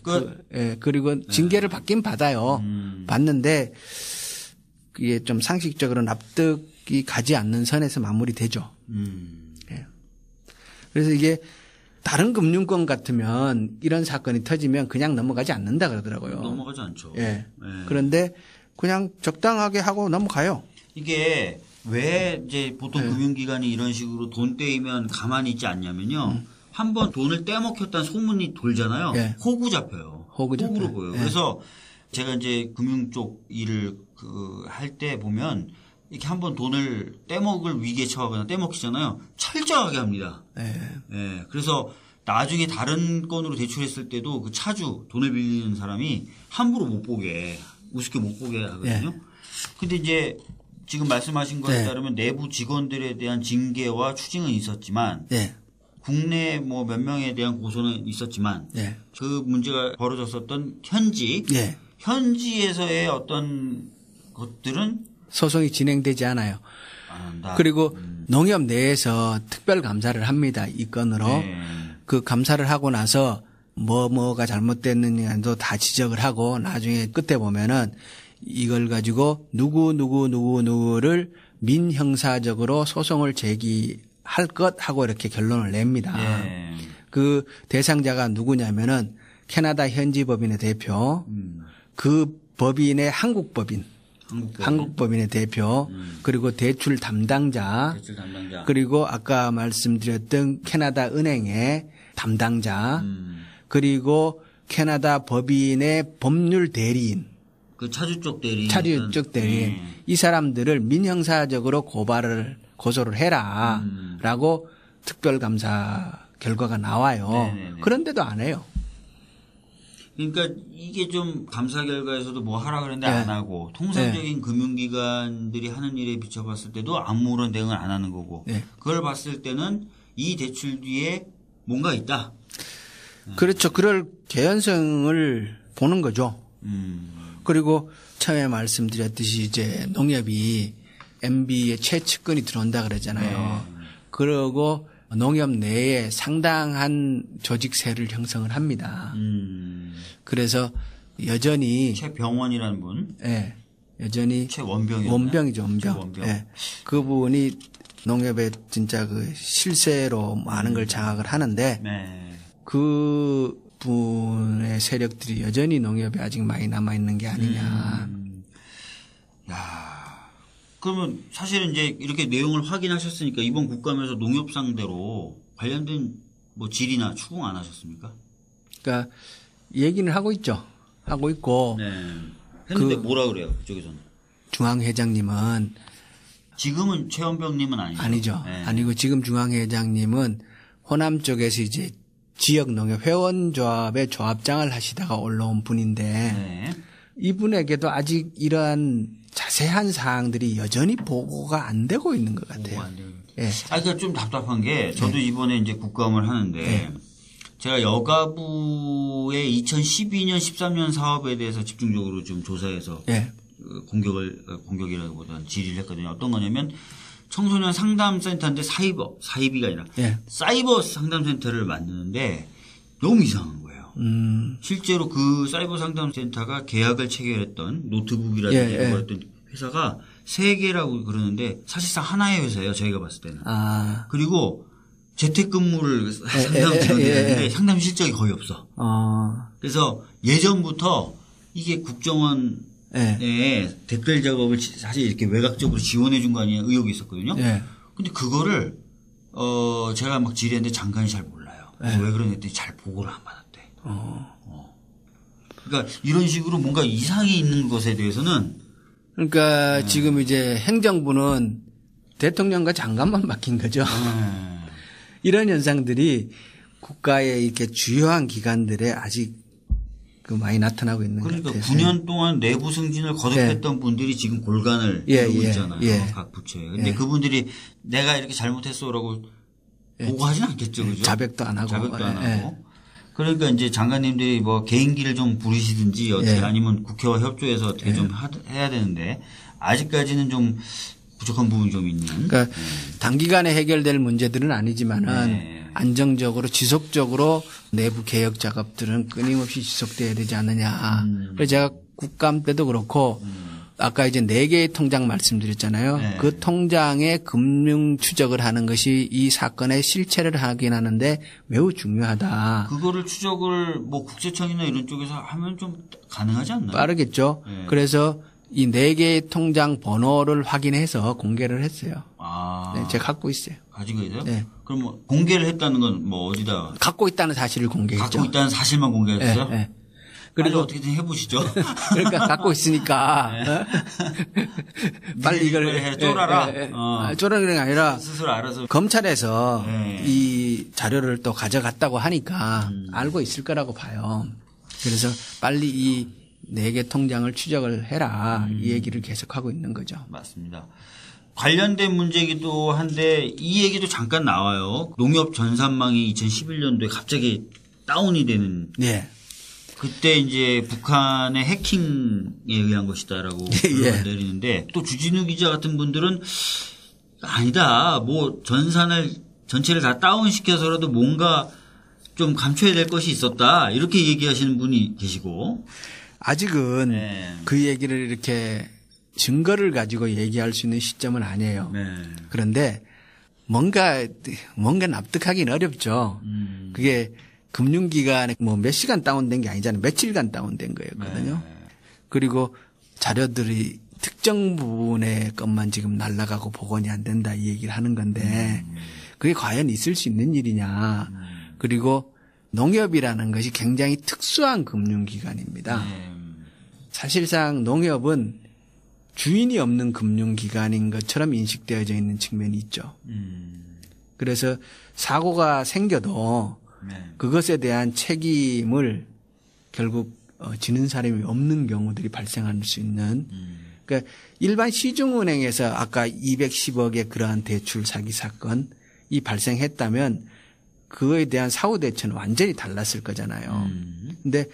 끝. 그리고 징계를 받긴 받아요. 받는데 그게 좀 상식적으로 납득이 가지 않는 선에서 마무리되죠. 그래서 이게 다른 금융권 같으면 이런 사건이 터지면 그냥 넘어가지 않는다 그러더라고요. 넘어가지 않죠. 예. 그런데 그냥 적당하게 하고 넘어가요. 이게 왜 이제 보통 금융기관이 이런 식으로 돈 떼이면 가만히 있지 않냐면요. 한번 돈을 떼먹혔다는 소문이 돌잖아요. 호구 잡혀요. 호구로 보여요. 그래서 제가 이제 금융 쪽 일을 할 때 보면 이렇게 한번 돈을 떼먹을 위기에 처하거나 떼먹히잖아요. 철저하게 합니다. 그래서 나중에 다른 건으로 대출했을 때도 그 차주 돈을 빌리는 사람이 함부로 못 보게 우습게 못 보게 하거든요. 근데 이제 지금 말씀하신 거에 따르면 내부 직원들에 대한 징계와 추징은 있었지만 국내 뭐 몇 명에 대한 고소는 있었지만 그 문제가 벌어졌었던 현지에서의 어떤 것들은 소송이 진행되지 않아요. 그리고 농협 내에서 특별 감사를 합니다. 이 건으로. 그 감사를 하고 나서 뭐가 잘못됐느냐도 다 지적을 하고 나중에 끝에 보면은 이걸 가지고 누구를 민형사적으로 소송을 제기할 것 하고 이렇게 결론을 냅니다. 그 대상자가 누구냐면은 캐나다 현지 법인의 대표, 그 법인의 한국 법인의 대표, 그리고 대출 담당자, 그리고 아까 말씀드렸던 캐나다 은행의 담당자, 그리고 캐나다 법인의 법률 대리인, 그 차주 쪽 대리인, 이 사람들을 민형사적으로 고소를 해라라고 특별감사 결과가 나와요. 그런데도 안 해요. 그러니까 이게 좀 감사 결과에서도 뭐 하라 그랬는데 안 하고 통상적인 금융기관들이 하는 일에 비춰봤을 때도 아무런 대응을 안 하는 거고 그걸 봤을 때는 이 대출 뒤에 뭔가 있다. 그렇죠. 그럴 개연성을 보는 거죠. 그리고 처음에 말씀드렸듯이 이제 농협이 MB의 최측근이 들어온다 그러잖아요. 그러고 농협 내에 상당한 조직세를 형성을 합니다. 그래서 여전히 최병원이라는 분, 여전히 원병이죠, 원병. 그분이 농협의 진짜 그 실세로 많은 걸 장악을 하는데 그 분의 세력들이 여전히 농협에 아직 많이 남아 있는 게 아니냐. 야, 그러면 사실은 이제 이렇게 내용을 확인하셨으니까 이번 국감에서 농협 상대로 관련된 뭐 질의나 추궁 안 하셨습니까? 그러니까 얘기는 하고 있죠. 하고 있고. 네. 했는데 뭐라 그래요? 그쪽에서는. 중앙회장님은 지금은 최원병님은 아니죠. 아니죠. 네. 아니고 지금 중앙회장님은 호남 쪽에서 이제 지역 농협 회원조합의 조합장을 하시다가 올라온 분인데 네. 이분에게도 아직 이러한 자세한 사항들이 여전히 보고가 안 되고 있는 것 같아요. 예. 그러니까 좀 답답한 게 저도 이번에 이제 국감을 하는데 제가 여가부의 2012년, 13년 사업에 대해서 집중적으로 좀 조사해서 공격이라기보다는 질의를 했거든요. 어떤 거냐면 청소년 상담센터인데 사이비가 아니라 사이버 상담센터를 만드는데 너무 이상한 거예요. 실제로 그 사이버 상담센터가 계약을 체결했던 노트북이라든지 이런 걸 했던 회사가 3개라고 그러는데 사실상 하나의 회사예요. 저희가 봤을 때는. 그리고 재택근무를 상담하는데 상담 실적이 거의 없어. 그래서 예전부터 이게 국정원 댓글 작업을 사실 이렇게 외곽적으로 지원해 준 거 아니에요? 의혹이 있었거든요. 근데 그거를 제가 막 질의했는데 장관이 잘 몰라요. 그래서 왜 그러냐 했더니 잘 보고를 안 받았대. 그러니까 이런 식으로 뭔가 이상이 있는 것에 대해서는 그러니까 지금 이제 행정부는 대통령과 장관만 맡긴 거죠. 이런 현상들이 국가의 이렇게 주요한 기관들에 아직 많이 나타나고 있는 것 같아요. 그러니까 9년 동안 내부 승진을 거듭했던 분들이 지금 골간을 이루고 있잖아요. 각 부처에. 근데 그분들이 내가 이렇게 잘못했어라고 보고하지는 않겠죠. 그죠? 자백도 안 하고. 자백도 안 하고. 그러니까 이제 장관님들이 뭐 개인기를 좀 부리시든지 어떻게 아니면 국회와 협조해서 어떻게 좀 해야 되는데 아직까지는 좀 부족한 부분이 좀 있는. 그러니까 단기간에 해결될 문제들은 아니지만은 안정적으로 지속적으로 내부 개혁 작업들은 끊임없이 지속돼야 되지 않느냐. 그래서 제가 국감 때도 그렇고 아까 이제 4개의 통장 말씀드렸잖아요. 그 통장의 금융 추적을 하는 것이 이 사건의 실체를 확인하는데 매우 중요하다. 그거를 추적을 뭐 국세청이나 이런 쪽에서 하면 좀 가능하지 않나요? 빠르겠죠. 그래서 이 4개의 통장 번호를 확인해서 공개를 했어요. 제가 갖고 있어요. 가지고 있어요? 네. 그럼 뭐 공개를 했다는 건 뭐 어디다? 갖고 있다는 사실을 공개했죠. 갖고 있다는 사실만 공개했어요? 네. 그리고 어떻게든 해보시죠. 그러니까 갖고 있으니까 빨리 이걸 쫄아라. 쫄아는 게 아니라 스스로 알아서 검찰에서 이 자료를 또 가져갔다고 하니까 알고 있을 거라고 봐요. 그래서 빨리 이 4개 통장을 추적을 해라. 이 얘기를 계속하고 있는 거죠. 맞습니다. 관련된 문제이기도 한데 이 얘기도 잠깐 나와요. 농협 전산망이 2011년도에 갑자기 다운이 되는. 그때 이제 북한의 해킹에 의한 것이다라고 내리는데 또 주진우 기자 같은 분들은 아니다. 뭐 전체를 다 다운시켜서라도 뭔가 좀 감춰야 될 것이 있었다. 이렇게 얘기하시는 분이 계시고. 아직은 그 얘기를 이렇게 증거를 가지고 얘기할 수 있는 시점은 아니에요. 그런데 뭔가 납득하기는 어렵죠. 그게 금융기관에 뭐 몇 시간 다운된 게 아니잖아요. 며칠간 다운된 거였거든요. 그리고 자료들이 특정 부분의 것만 지금 날아가고 복원이 안 된다 이 얘기를 하는 건데 그게 과연 있을 수 있는 일이냐. 그리고 농협이라는 것이 굉장히 특수한 금융기관입니다. 사실상 농협은 주인이 없는 금융기관인 것처럼 인식되어져 있는 측면이 있죠. 그래서 사고가 생겨도 그것에 대한 책임을 결국 지는 사람이 없는 경우들이 발생할 수 있는 그러니까 일반 시중은행에서 아까 210억의 그러한 대출 사기 사건이 발생했다면 그거에 대한 사후 대처는 완전히 달랐을 거잖아요. 근데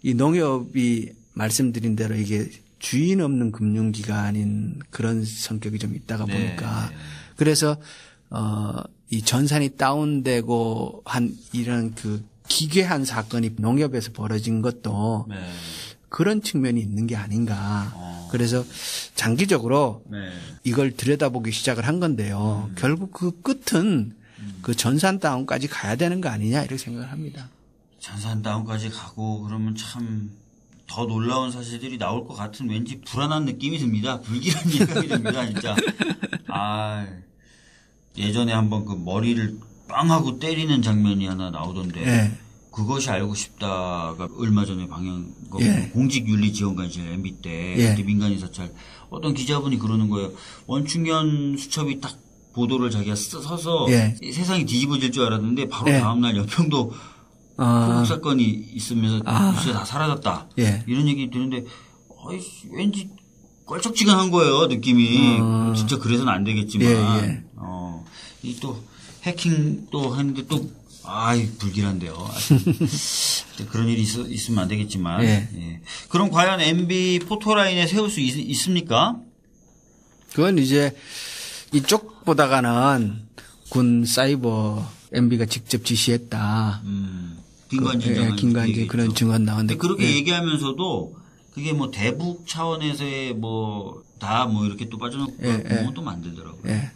이 농협이 말씀드린 대로 이게 주인 없는 금융기관인 그런 성격이 좀 있다가 보니까 그래서 이 전산이 다운되고 한 이런 그 기괴한 사건이 농협에서 벌어진 것도 그런 측면이 있는 게 아닌가. 그래서 장기적으로 이걸 들여다보기 시작을 한 건데요. 결국 그 끝은 그 전산 다운까지 가야 되는 거 아니냐 이렇게 생각을 합니다. 전산 다운까지 가고 그러면 참 더 놀라운 사실들이 나올 것 같은 왠지 불안한 느낌이 듭니다. 불길한 예감이 듭니다, 진짜. 예전에 한번 그 머리를 빵 하고 때리는 장면이 하나 나오던데. 예. 그것이 알고 싶다가 얼마 전에 방영, 예. 공직윤리지원관실 MB 때, 예. 그때 민간인 사찰, 어떤 기자분이 그러는 거예요. 원충현 수첩이 딱 보도를 자기가 써서 예. 세상이 뒤집어질 줄 알았는데 바로 예. 다음날 연평도 포국 사건이 있으면서 뉴스에 다 사라졌다. 예. 이런 얘기 듣는데 왠지 껄쩍지근한 거예요, 느낌이. 진짜 그래서는 안 되겠지만. 예. 이 또 해킹 또 하는데 또 불길한데요. 그런 일이 있으면 안 되겠지만. 예. 예. 그럼 과연 MB 포토라인에 세울 수 있습니까? 그건 이제 이쪽보다가는 군 사이버 MB가 직접 지시했다. 김관진 그런 증언 나왔는데. 그렇게 얘기하면서도 그게 뭐 대북 차원에서의 다 이렇게 또 빠져놓고 또 만들더라고요. 예.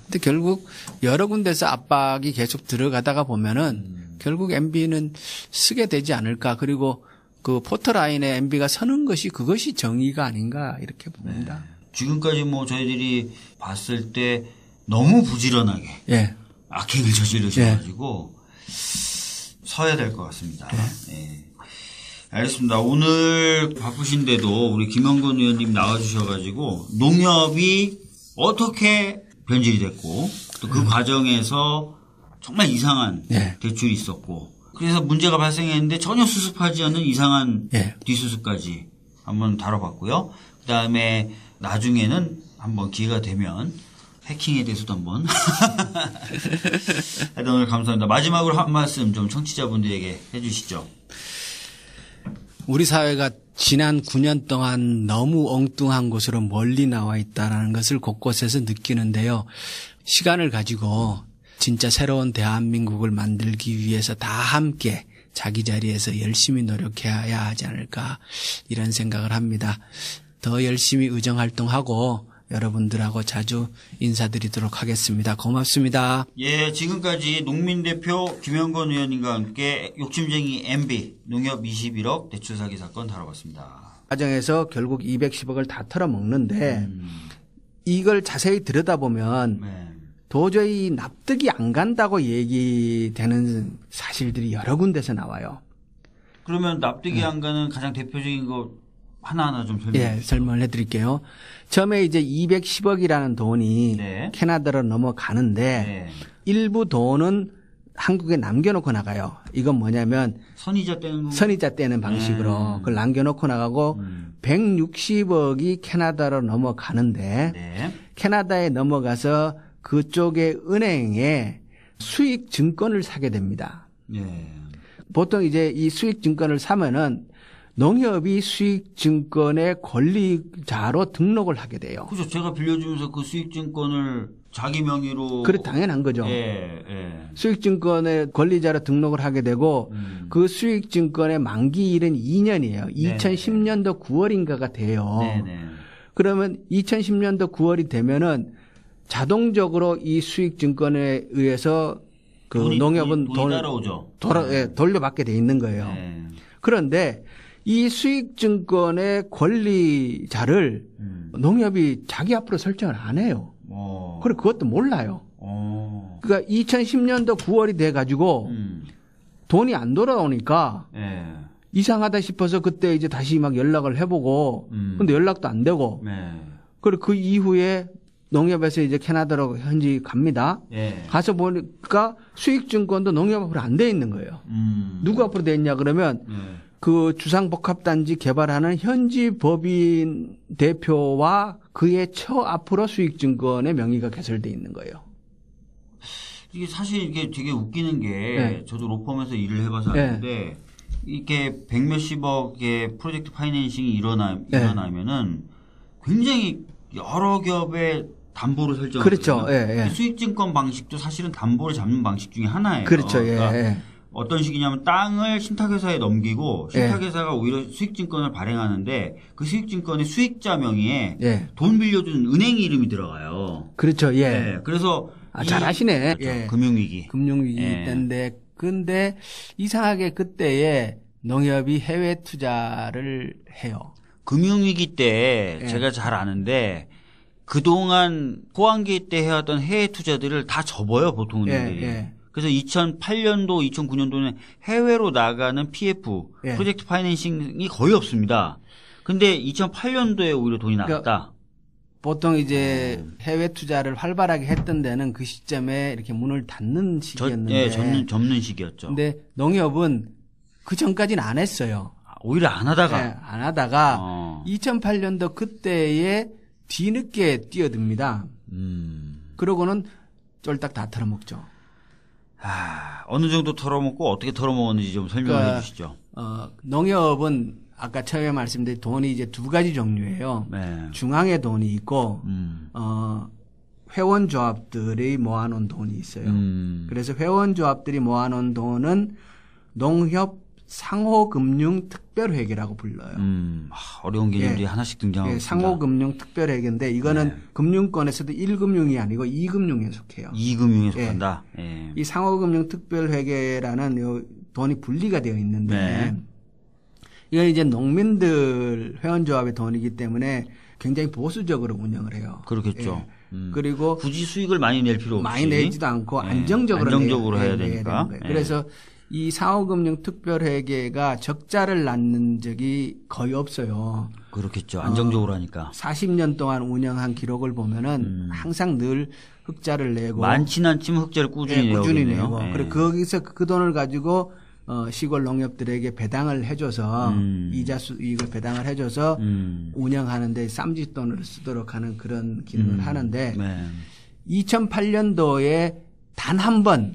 근데 결국 여러 군데서 압박이 계속 들어가다가 보면은 결국 MB는 쓰게 되지 않을까. 그리고 그 포털라인에 MB가 서는 그것이 정의가 아닌가 이렇게 봅니다. 네. 지금까지 저희들이 봤을 때 너무 부지런하게 예. 악행을 저지르셔가지고 서야 될 것 같습니다. 예. 알겠습니다. 오늘 바쁘신데도 우리 김영건 의원님 나와주셔가지고 농협이 어떻게 변질이 됐고 또 그 과정에서 정말 이상한 대출이 있었고 그래서 문제가 발생했는데 전혀 수습하지 않는 이상한 뒷수습까지 한번 다뤄봤고요. 그다음에 나중에는 한번 기회가 되면 해킹에 대해서도 한번 하여튼 오늘 감사합니다. 마지막으로 한 말씀 좀 청취자분들에게 해주시죠. 우리 사회가 지난 9년 동안 너무 엉뚱한 곳으로 멀리 나와 있다는 것을 곳곳에서 느끼는데요. 시간을 가지고 진짜 새로운 대한민국을 만들기 위해서 다 함께 자기 자리에서 열심히 노력해야 하지 않을까 이런 생각을 합니다. 더 열심히 의정활동하고 여러분들하고 자주 인사드리도록 하겠습니다. 고맙습니다. 예, 지금까지 농민대표 김영건 의원님과 함께 욕심쟁이 MB 농협 21억 대출 사기 사건 다뤄봤습니다. 과정에서 결국 210억을 다 털어먹는데 이걸 자세히 들여다보면 도저히 납득이 안 간다고 얘기되는 사실들이 여러 군데서 나와요. 그러면 납득이 안 가는 가장 대표적인 거 하나하나 좀 설명해 주시죠. 설명을 해드릴게요. 처음에 이제 210억이라는 돈이 캐나다로 넘어가는데 일부 돈은 한국에 남겨놓고 나가요. 이건 뭐냐면 선이자 떼는 방식으로 그걸 남겨놓고 나가고 160억이 캐나다로 넘어가는데 캐나다에 넘어가서 그쪽의 은행에 수익 증권을 사게 됩니다. 보통 이제 이 수익 증권을 사면은 농협이 수익증권의 권리자로 등록을 하게 돼요. 그렇죠. 제가 빌려주면서 그 수익증권을 자기 명의로. 그래, 당연한 거죠. 수익증권의 권리자로 등록을 하게 되고 그 수익증권의 만기일은 2년이에요. 2010년도 9월인가가 돼요. 그러면 2010년도 9월이 되면은 자동적으로 이 수익증권에 의해서 그 농협은 돈이 따라오죠. 돌려받게 돼 있는 거예요. 그런데 이 수익증권의 권리자를 농협이 자기 앞으로 설정을 안 해요. 그리고 그것도 몰라요. 그러니까 2010년도 9월이 돼가지고 돈이 안 돌아오니까 이상하다 싶어서 그때 이제 다시 막 연락을 해보고 근데 연락도 안 되고 그리고 그 이후에 농협에서 이제 캐나다로 현지 갑니다. 가서 보니까 수익증권도 농협 앞으로 안 돼 있는 거예요. 누구 앞으로 돼 있냐 그러면 그 주상복합단지 개발하는 현지 법인 대표와 그의 처 앞으로 수익증권의 명의가 개설돼 있는 거예요. 이게 사실 이게 되게 웃기는 게 저도 로펌에서 일을 해봐서 아는데 이렇게 100몇십억의 프로젝트 파이낸싱이 일어나면은 굉장히 여러 기업의 담보를 설정하거든요. 그렇죠. 수익증권 방식도 사실은 담보를 잡는 방식 중에 하나예요. 그렇죠. 그러니까 어떤 식이냐면 땅을 신탁회사에 넘기고 신탁회사가 오히려 수익증권을 발행하는데 그 수익증권의 수익자 명의에 돈 빌려준 은행 이름이 들어가요. 그렇죠. 그래서 잘 아시네. 그렇죠. 금융위기 때인데 근데 이상하게 그때에 농협이 해외 투자를 해요. 금융위기 때 예. 제가 잘 아는데 그동안 호황기 때 해왔던 해외 투자들을 다 접어요, 보통은. 예. 그래서 2008년도, 2009년도는 해외로 나가는 PF, 예. 프로젝트 파이낸싱이 거의 없습니다. 근데 2008년도에 오히려 돈이 나갔다. 그러니까 보통 이제 해외 투자를 활발하게 했던 데는 그 시점에 이렇게 문을 닫는 시기였는데. 접는 시기였죠. 근데 농협은 그 전까지는 안 했어요. 오히려 안 하다가. 네, 안 하다가 2008년도 그때에 뒤늦게 뛰어듭니다. 그러고는 쫄딱 다 털어먹죠. 어느 정도 털어먹고 어떻게 털어먹었는지 좀 설명해 주시죠. 농협은 아까 처음에 말씀드린 돈이 이제 두 가지 종류예요. 네. 중앙에 돈이 있고, 회원조합들이 모아놓은 돈이 있어요. 그래서 회원조합들이 모아놓은 돈은 농협 상호금융특별회계라고 불러요. 어려운 개념들이 하나씩 등장하고 있습니다. 상호금융특별회계인데 이거는 금융권에서도 1금융이 아니고 2금융에 속해요. 2금융에 속한다. 예. 이 상호금융특별회계라는 요 돈이 분리가 되어 있는데 이건 이제 농민들 회원조합의 돈이기 때문에 굉장히 보수적으로 운영을 해요. 그렇겠죠. 그리고 굳이 수익을 많이 낼 필요 없이 많이 내지도 않고 안정적으로 해야 되니까. 그래서 이 상호금융특별회계가 적자를 낳는 적이 거의 없어요. 그렇겠죠. 안정적으로 하니까. 40년 동안 운영한 기록을 보면은 항상 늘 흑자를 내고 많지는 않지만 흑자를 꾸준히 내고 그리고 거기서 그 돈을 가지고 시골 농협들에게 배당을 해줘서 이자 수익을 배당을 해줘서 운영하는데 쌈짓돈을 쓰도록 하는 그런 기능을 하는데 2008년도에 단 한 번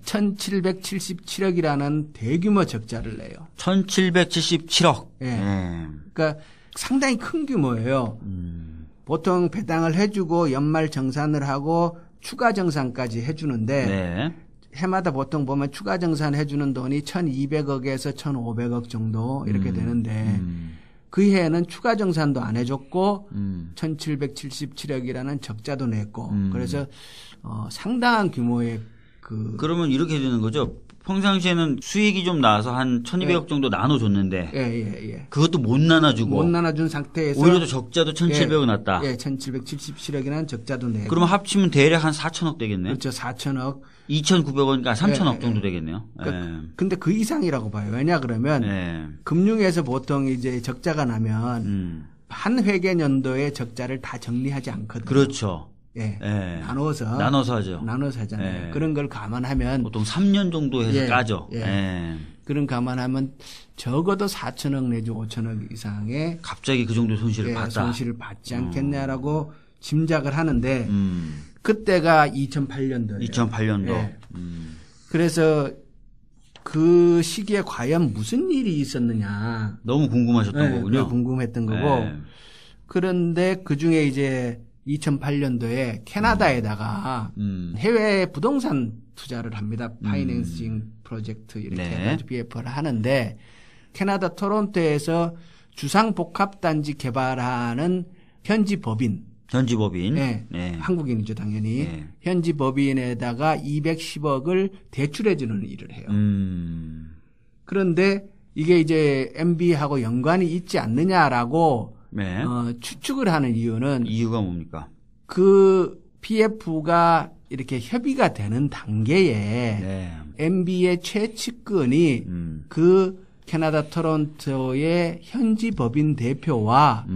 1777억이라는 대규모 적자를 내요. 1777억. 그러니까 상당히 큰 규모예요. 보통 배당을 해주고 연말 정산을 하고 추가 정산까지 해주는데 해마다 보통 보면 추가 정산 해주는 돈이 1200억에서 1500억 정도 이렇게 되는데 그 해에는 추가 정산도 안 해줬고 1777억이라는 적자도 냈고 그래서 상당한 규모의 그러면 이렇게 되는 거죠. 평상시에는 수익이 좀 나와서 한 1200억 정도 나눠줬는데 그것도 못 나눠준 상태에서 오히려 적자도 1700억 났다. 1777억이라는 적자도 내고 그러면 합치면 대략 한 4천억 되겠네요. 그렇죠. 4천억. 2,900원이니까 3천억 정도 되겠네요. 근데 그 이상이라고 봐요. 왜냐 그러면 금융에서 보통 이제 적자가 나면 한 회계 연도의 적자를 다 정리하지 않거든요. 그렇죠. 나눠서 하죠. 나눠서 하잖아요. 그런 걸 감안하면 보통 3년 정도 해서 까죠. 그런 감안하면 적어도 4천억 내지 5천억 이상의 갑자기 그 정도 손실을 손실을 받지 않겠냐라고 짐작을 하는데 그때가 2008년도예요. 2008년도. 그래서 그 시기에 과연 무슨 일이 있었느냐. 너무 궁금하셨던 거군요. 궁금했던 거고. 그런데 그 중에 이제 2008년도에 캐나다에다가 해외 부동산 투자를 합니다. 파이낸싱 프로젝트 이렇게 해가지고 BF를 하는데 캐나다 토론토에서 주상복합단지 개발하는 현지 법인. 한국인이죠, 당연히. 현지 법인에다가 210억을 대출해 주는 일을 해요. 그런데 이게 이제 MB하고 연관이 있지 않느냐라고 추측을 하는 이유가 뭡니까? 그 PF가 이렇게 협의가 되는 단계에 MB의 최측근이 그 캐나다 토론토의 현지 법인 대표와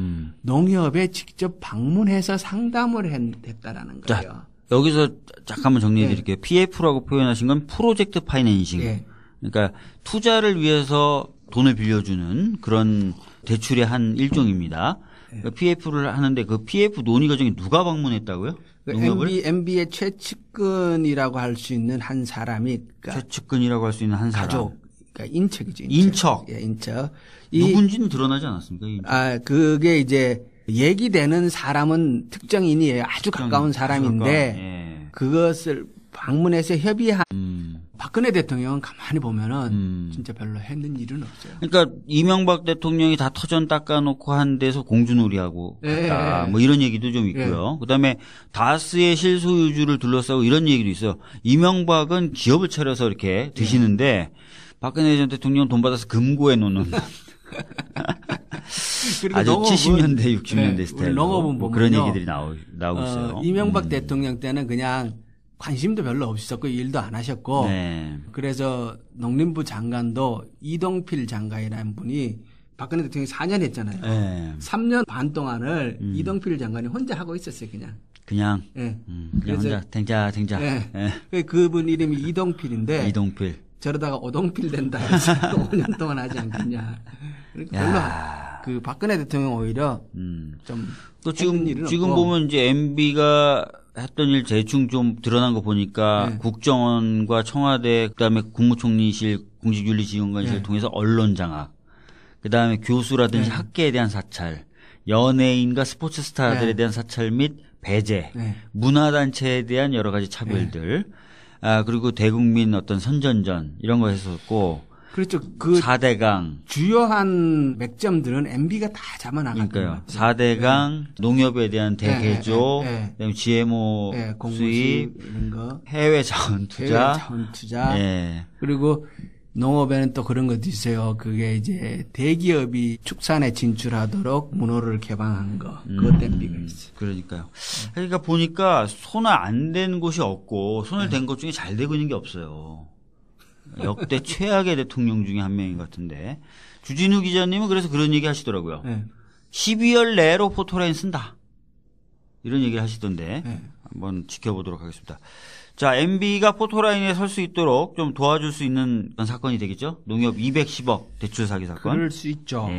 농협에 직접 방문해서 상담을 했다라는 거예요. 자, 여기서 잠깐만 정리해 드릴게요. PF라고 표현하신 건 프로젝트 파이낸싱. 그러니까 투자를 위해서 돈을 빌려주는 그런 대출의 한 일종입니다. 그러니까 PF를 하는데 그 PF 논의 과정에 누가 방문했다고요? MB의 최측근이라고 할 수 있는 한 사람이 최측근이라고 할 수 있는 한 사람. 가족. 그러니까 인척이죠. 인척. 인척. 누군지는 드러나지 않았습니까? 인척. 그게 이제 얘기되는 사람은 특정인이에요. 아주 가까운 사람인데 그것을 방문해서 협의한 박근혜 대통령은 가만히 보면은 진짜 별로 했는 일은 없어요. 그러니까 이명박 대통령이 다 터전 닦아놓고 한 데서 공주놀이하고 갔다. 뭐 이런 얘기도 좀 있고요. 그다음에 다스의 실소유주를 둘러싸고 이런 얘기도 있어요. 이명박은 기업을 차려서 이렇게 드시는데 박근혜 전 대통령 돈 받아서 금고에 놓는 아주 농업은, 70년대, 60년대 스타일로 농업은 뭐 그런 얘기들이 나오고 있어요. 이명박 대통령 때는 그냥 관심도 별로 없었고 일도 안 하셨고 네. 그래서 농림부 장관도 이동필 장관이라는 분이 박근혜 대통령이 4년 했잖아요. 네. 3년 반 동안을 이동필 장관이 혼자 하고 있었어요, 그냥. 그냥 그래서 혼자 댕자. 네. 네. 그분 이름이 이동필인데 이동필. 저러다가 오동필 된다 해서 5년 동안 하지 않겠냐. 그러니까 별로 그 박근혜 대통령 오히려 좀 또 지금 보면 이제 MB가 했던 일 대충 좀 드러난 거 보니까 네. 국정원과 청와대 그다음에 국무총리실 공직윤리지원관실을 통해서 언론 장악, 그다음에 교수라든지 학계에 대한 사찰, 연예인과 스포츠 스타들에 대한 사찰 및 배제, 문화단체에 대한 여러 가지 차별들, 그리고 대국민 어떤 선전전 이런 거 했었고. 그렇죠. 그 4대강. 주요한 맥점들은 MB가 다 잡아나갔던 그러니까요. 것 같아요. 4대강, 농협에 대한 대개조, 그다음에 GMO 수입, 이런 거. 해외 자원 투자. 해외 자원 투자. 그리고 농업에는 또 그런 것도 있어요. 그게 이제 대기업이 축산에 진출하도록 문호를 개방한 거. 그것 때문에 MB가 있어요. 그러니까요. 그러니까 보니까 손을 안 댄 곳이 없고 손을 댄 것 중에 잘 되고 있는 게 없어요. 역대 최악의 대통령 중에 한 명인 것 같은데. 주진우 기자님은 그래서 그런 얘기 하시더라고요. 12월 내로 포토라인 쓴다. 이런 얘기를 하시던데. 한번 지켜보도록 하겠습니다. 자, MB가 포토라인에 설 수 있도록 좀 도와줄 수 있는 그런 사건이 되겠죠? 농협 210억 대출 사기 사건. 그럴 수 있죠.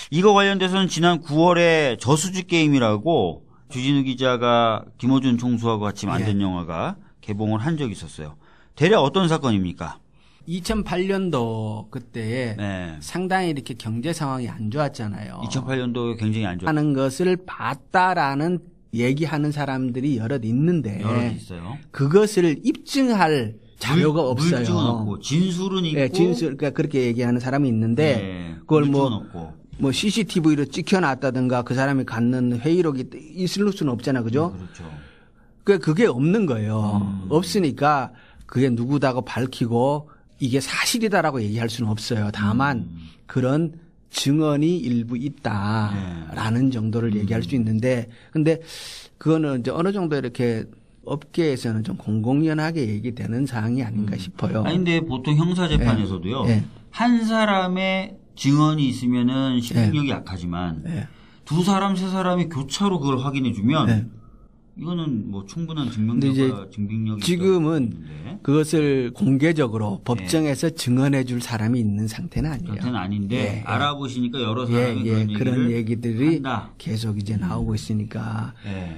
이거 관련돼서는 지난 9월에 저수지 게임이라고 주진우 기자가 김어준 총수하고 같이 만든 영화가 개봉을 한 적이 있었어요. 대략 어떤 사건입니까? 2008년도 그때에 상당히 이렇게 경제 상황이 안 좋았잖아요. 2008년도 굉장히 안 좋았어요. 하는 것을 봤다라는 얘기하는 사람들이 여럿 있는데 여럿 있어요. 그것을 입증할 자료가 없어요. 물증은 없고 진술은 있고. 네, 진술 그러니까 그렇게 얘기하는 사람이 있는데 그걸 뭐 CCTV로 찍혀놨다든가 그 사람이 갖는 회의록이 있을 수는 없잖아, 그죠? 그렇죠. 그게 없는 거예요. 없으니까 그게 누구다고 밝히고 이게 사실이다라고 얘기할 수는 없어요. 다만 그런 증언이 일부 있다라는 정도를 얘기할 수 있는데, 근데 그거는 이제 어느 정도 이렇게 업계에서는 좀 공공연하게 얘기되는 사항이 아닌가 싶어요. 아니, 근데 보통 형사재판에서도요, 한 사람의 증언이 있으면은 신빙력이 약하지만, 두 사람, 세 사람이 교차로 그걸 확인해주면, 이거는 뭐 충분한 증빙력이 지금은 그것을 공개적으로 법정에서 증언해 줄 사람이 있는 상태는 아니에요. 상태는 아닌데 알아보시니까 여러 사람이 그런 얘기들이 한다. 계속 이제 나오고 있으니까.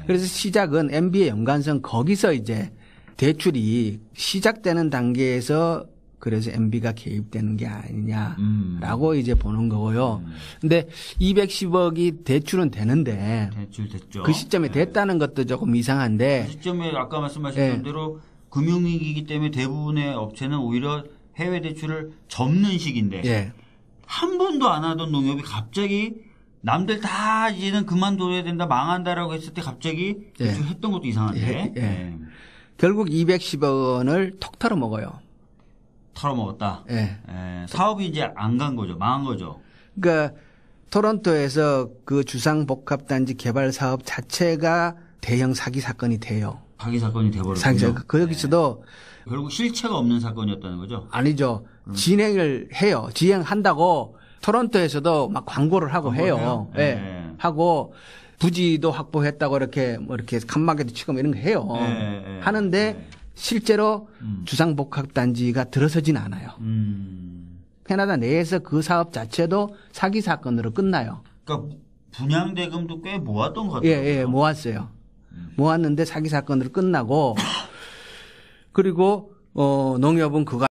그래서 시작은 MB의 연관성 거기서 이제 대출이 시작되는 단계에서 그래서 MB가 개입되는 게 아니냐라고 이제 보는 거고요. 근데 210억이 대출은 되는데 대출 됐죠. 그 시점에 됐다는 것도 조금 이상한데 그 시점에 아까 말씀하셨던 대로 금융위기이기 때문에 대부분의 업체는 오히려 해외 대출을 접는 시기인데 한 번도 안 하던 농협이 갑자기 남들 다 이제는 그만둬야 된다 망한다라고 했을 때 갑자기 대출했던 것도 이상한데 결국 210억 원을 톡 털어 먹어요. 털어먹었다. 사업이 이제 안 간 거죠. 망한 거죠. 그러니까 토론토에서 그 주상복합단지 개발 사업 자체가 대형 사기 사건이 돼요. 사기 사건이 돼버렸군요. 사기 사건. 거기서도 결국 실체가 없는 사건이었다는 거죠. 아니죠. 진행을 해요. 진행한다고 토론토에서도 막 광고를 하고 해요. 하고 부지도 확보했다고 이렇게 뭐 이렇게 칸막이도 치고 이런 거 해요. 하는데 실제로 주상복합단지가 들어서진 않아요. 캐나다 내에서 그 사업 자체도 사기 사건으로 끝나요. 그러니까 분양대금도 꽤 모았던 것 같아요. 모았어요. 모았는데 사기 사건으로 끝나고 그리고 농협은 그거